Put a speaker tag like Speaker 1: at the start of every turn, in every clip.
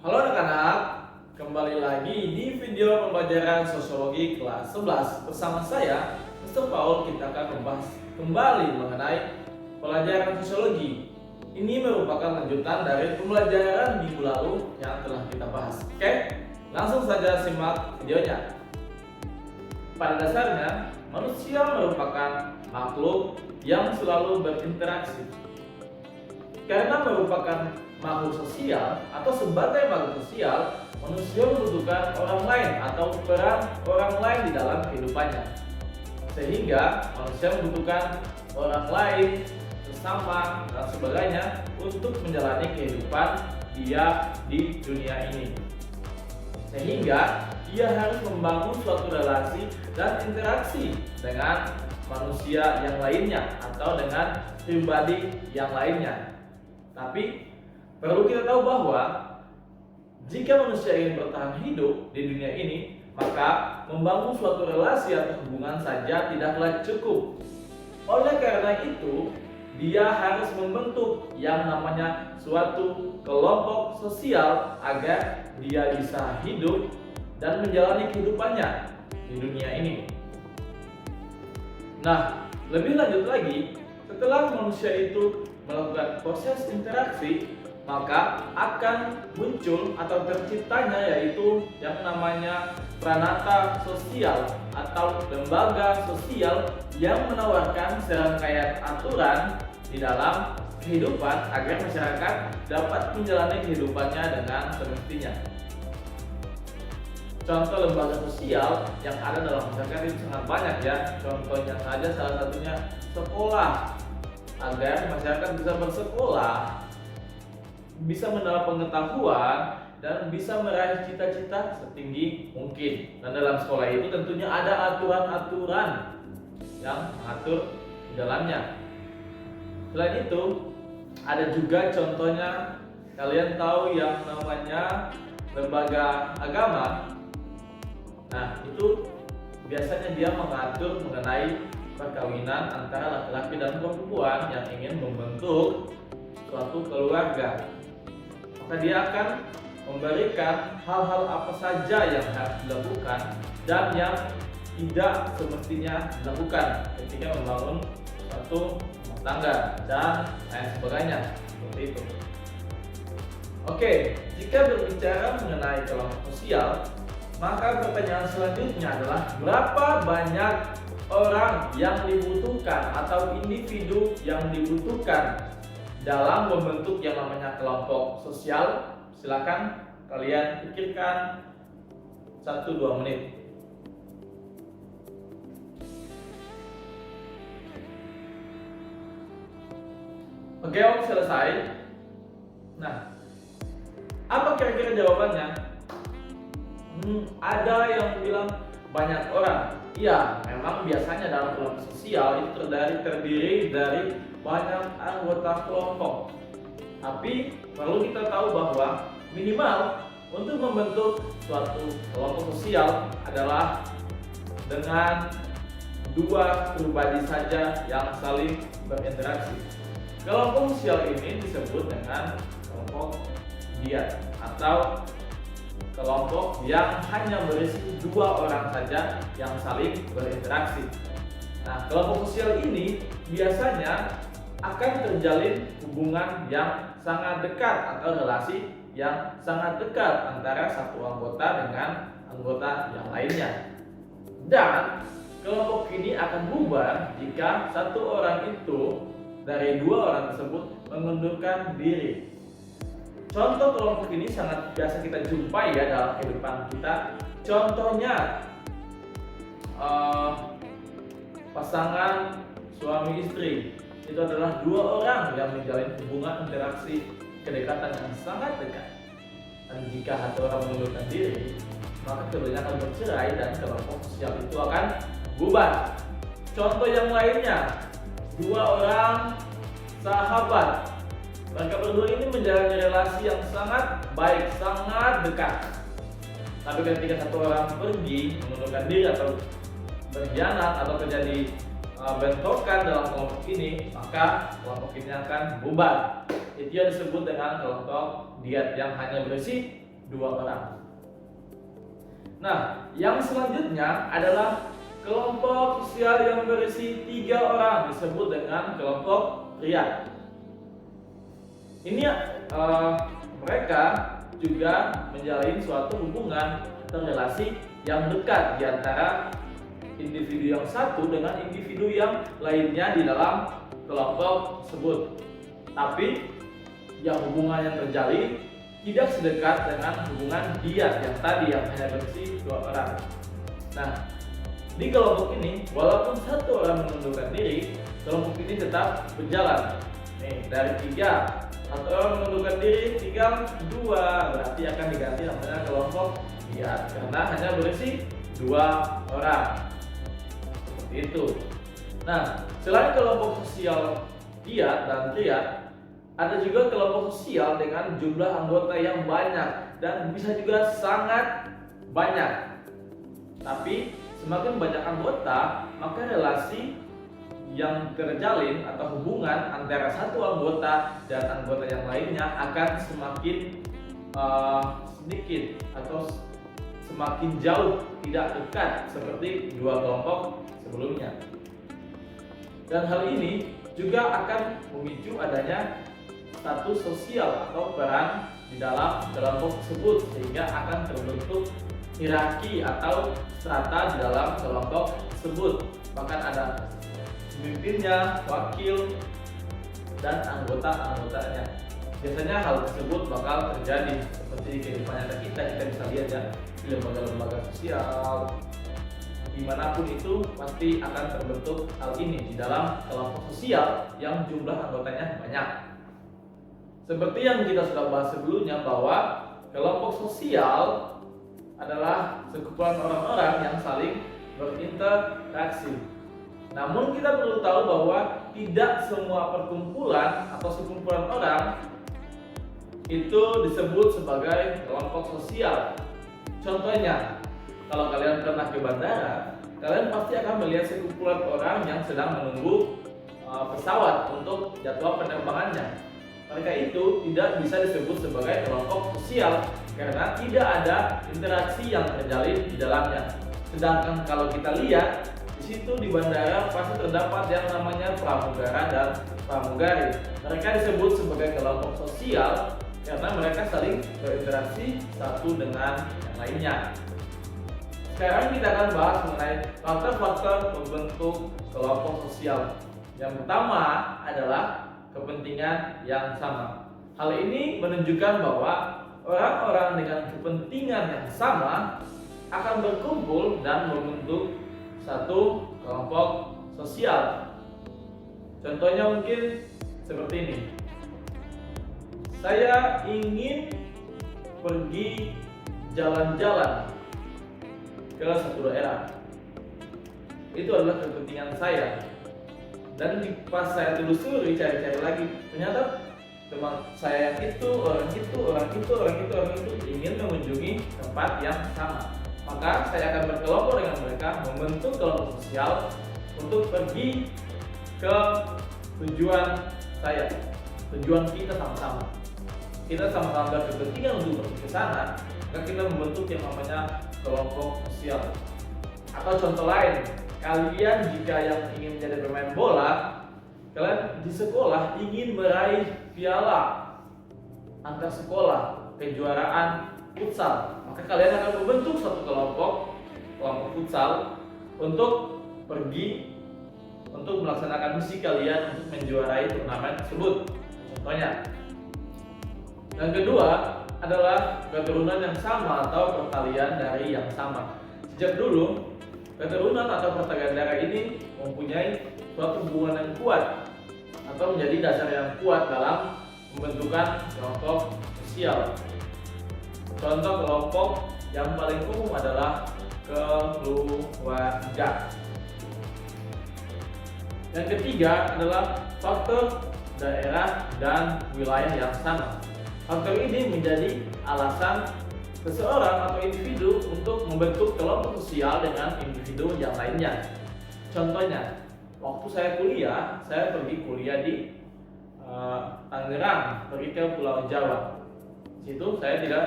Speaker 1: Halo anak-anak, kembali lagi di video pembelajaran sosiologi kelas 11 bersama saya, Mr. Paul. Kita akan membahas kembali mengenai pelajaran sosiologi. Ini merupakan lanjutan dari pembelajaran minggu lalu yang telah kita bahas. Oke, langsung saja simak videonya. Pada dasarnya, manusia merupakan makhluk yang selalu berinteraksi. Karena merupakan makhluk sosial atau sebagai makhluk sosial, manusia membutuhkan orang lain atau peran orang lain di dalam kehidupannya. Sehingga manusia membutuhkan orang lain, sesama, dan sebagainya untuk menjalani kehidupan dia di dunia ini. Sehingga dia harus membangun suatu relasi dan interaksi dengan manusia yang lainnya atau dengan pribadi yang lainnya. Tapi perlu kita tahu bahwa jika manusia ingin bertahan hidup di dunia ini, maka membangun suatu relasi atau hubungan saja tidaklah cukup. Oleh karena itu, dia harus membentuk yang namanya suatu kelompok sosial agar dia bisa hidup dan menjalani kehidupannya di dunia ini. Nah, lebih lanjut lagi, setelah manusia itu melakukan proses interaksi, maka akan muncul atau terciptanya yaitu yang namanya pranata sosial atau lembaga sosial yang menawarkan serangkaian aturan di dalam kehidupan agar masyarakat dapat menjalani kehidupannya dengan semestinya. Contoh lembaga sosial yang ada dalam masyarakat itu sangat banyak ya. Contohnya saja salah satunya sekolah, agar masyarakat bisa bersekolah, bisa mendapat pengetahuan, dan bisa meraih cita-cita setinggi mungkin. Dan dalam sekolah itu tentunya ada aturan-aturan yang mengatur di dalamnya. Selain itu, ada juga contohnya, kalian tahu yang namanya lembaga agama. Nah, itu biasanya dia mengatur mengenai perkawinan antara laki-laki dan perempuan yang ingin membentuk suatu keluarga. Maka dia akan memberikan hal-hal apa saja yang harus dilakukan dan yang tidak semestinya dilakukan ketika membangun suatu rumah tangga dan lain sebagainya, seperti itu. Oke, jika berbicara mengenai kelompok sosial, maka pertanyaan selanjutnya adalah berapa banyak orang yang dibutuhkan atau individu yang dibutuhkan dalam membentuk yang namanya kelompok sosial. Silakan kalian pikirkan 1-2 menit. Oke, selesai. Nah, apa kira-kira jawabannya? Ada yang bilang banyak orang. Iya, memang biasanya dalam kelompok sosial itu terdiri dari banyak anggota kelompok. Tapi perlu kita tahu bahwa minimal untuk membentuk suatu kelompok sosial adalah dengan 2 pribadi saja yang saling berinteraksi. Kelompok sosial ini disebut dengan kelompok diat atau kelompok yang hanya berisi 2 orang saja yang saling berinteraksi. Nah, kelompok sosial ini biasanya akan terjalin hubungan yang sangat dekat atau relasi yang sangat dekat antara satu anggota dengan anggota yang lainnya. Dan kelompok ini akan bubar jika satu orang itu dari 2 orang tersebut mengundurkan diri. Contoh kelompok ini sangat biasa kita jumpai ya dalam kehidupan kita. Contohnya pasangan suami istri. Itu adalah 2 orang yang menjalin hubungan interaksi kedekatan yang sangat dekat. Dan jika satu orang mengundurkan diri, maka keduanya akan bercerai dan kelompok sosial itu akan bubar. Contoh yang lainnya, 2 orang sahabat. Mereka berdua ini menjalani relasi yang sangat baik, sangat dekat. Tapi ketika satu orang pergi, mengundurkan diri atau berkhianat atau terjadi bentrokan dalam kelompok ini, maka kelompok ini akan bubar. Itu yang disebut dengan kelompok diat yang hanya berisi 2 orang. Nah, yang selanjutnya adalah kelompok sosial yang berisi 3 orang disebut dengan kelompok pria. Ini mereka juga menjalin suatu hubungan atau relasi yang dekat di antara individu yang satu dengan individu yang lainnya di dalam kelompok tersebut. Tapi yang hubungan yang terjalin tidak sedekat dengan hubungan dia yang tadi yang hanya berisi 2 orang. Nah, di kelompok ini walaupun 1 orang mengundurkan diri, kelompok ini tetap berjalan. Nih, dari 3, 1 orang mengundurkan diri, tinggal 2, berarti akan diganti namanya kelompok giat karena hanya berisi 2 orang. Seperti itu. Nah, selain kelompok sosial giat dan triad, ada juga kelompok sosial dengan jumlah anggota yang banyak dan bisa juga sangat banyak. Tapi semakin banyak anggota, maka relasi yang terjalin atau hubungan antara satu anggota dan anggota yang lainnya akan semakin sedikit atau semakin jauh, tidak dekat seperti 2 kelompok sebelumnya. Dan hal ini juga akan memicu adanya status sosial atau peran di dalam kelompok tersebut sehingga akan terbentuk hierarki atau strata di dalam kelompok tersebut. Bahkan ada pemimpinnya, wakil, dan anggota-anggotanya. Biasanya hal tersebut bakal terjadi seperti di kehidupan nyata kita bisa lihat ya di lembaga-lembaga sosial, dimanapun itu pasti akan terbentuk hal ini di dalam kelompok sosial yang jumlah anggotanya banyak. Seperti yang kita sudah bahas sebelumnya bahwa kelompok sosial adalah sekumpulan orang-orang yang saling berinteraksi. Namun kita perlu tahu bahwa tidak semua perkumpulan atau sekumpulan orang itu disebut sebagai kelompok sosial. Contohnya, kalau kalian pernah ke bandara, kalian pasti akan melihat sekumpulan orang yang sedang menunggu pesawat untuk jadwal penerbangannya. Mereka itu tidak bisa disebut sebagai kelompok sosial karena tidak ada interaksi yang terjalin di dalamnya. Sedangkan kalau kita lihat di situ di bandara pasti terdapat yang namanya pramugara dan pramugari. Mereka disebut sebagai kelompok sosial karena mereka saling berinteraksi satu dengan yang lainnya. Sekarang kita akan bahas mengenai faktor-faktor pembentuk kelompok sosial. Yang pertama adalah kepentingan yang sama. Hal ini menunjukkan bahwa orang-orang dengan kepentingan yang sama akan berkumpul dan membentuk satu kelompok sosial. Contohnya mungkin seperti ini. Saya ingin pergi jalan-jalan ke satu daerah. Itu adalah kepentingan saya. Dan pas saya telusuri cari-cari lagi, ternyata teman saya yang itu, orang itu ingin mengunjungi tempat yang sama. Maka saya akan berkelompok dengan mereka, membentuk kelompok sosial untuk pergi ke tujuan saya, tujuan kita sama-sama. Kita sama-sama berkepentingan untuk pergi ke sana, maka kita membentuk yang namanya kelompok sosial. Atau contoh lain, kalian jika yang ingin menjadi pemain bola, kalian di sekolah ingin meraih piala antar sekolah, kejuaraan futsal, maka kalian akan membentuk satu kelompok futsal untuk pergi untuk melaksanakan misi kalian untuk menjuarai turnamen tersebut. Contohnya. Yang kedua adalah keturunan yang sama atau pertalian dari yang sama. Sejak dulu, keturunan atau pertalian darah ini mempunyai suatu hubungan yang kuat atau menjadi dasar yang kuat dalam pembentukan kelompok sosial. Contoh kelompok yang paling umum adalah keluarga. Yang ketiga adalah faktor daerah dan wilayah yang sama. Faktor ini menjadi alasan seseorang atau individu untuk membentuk kelompok sosial dengan individu yang lainnya. Contohnya, waktu saya kuliah, saya pergi kuliah di Tangerang, pergi ke Pulau Jawa. Di situ saya tidak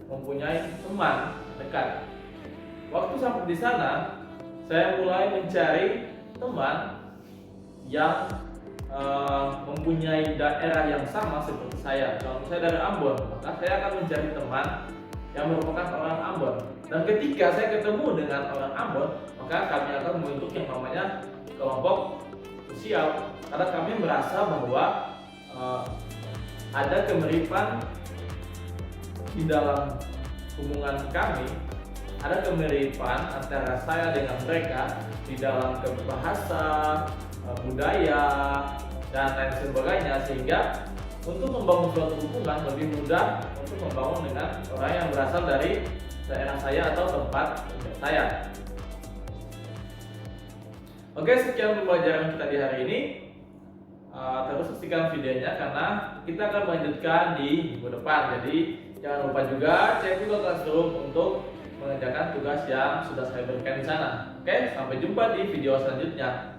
Speaker 1: mempunyai teman dekat. Waktu sampai di sana, saya mulai mencari teman yang mempunyai daerah yang sama seperti saya. Kalau saya dari Ambon, maka saya akan mencari teman yang merupakan orang Ambon. Dan ketika saya ketemu dengan orang Ambon, maka kami akan membentuk yang namanya kelompok sosial, karena kami merasa bahwa ada kemiripan di dalam hubungan kami, ada kemiripan antara saya dengan mereka di dalam bahasa, budaya, dan lain sebagainya, sehingga untuk membangun suatu hubungan lebih mudah untuk membangun dengan orang yang berasal dari daerah saya atau tempat kerja saya. Oke, sekian pembelajaran kita di hari ini. Terus saksikan videonya karena kita akan melanjutkan di minggu depan. Jadi jangan lupa juga cek Google Classroom untuk mengerjakan tugas yang sudah saya berikan di sana. Oke, sampai jumpa di video selanjutnya.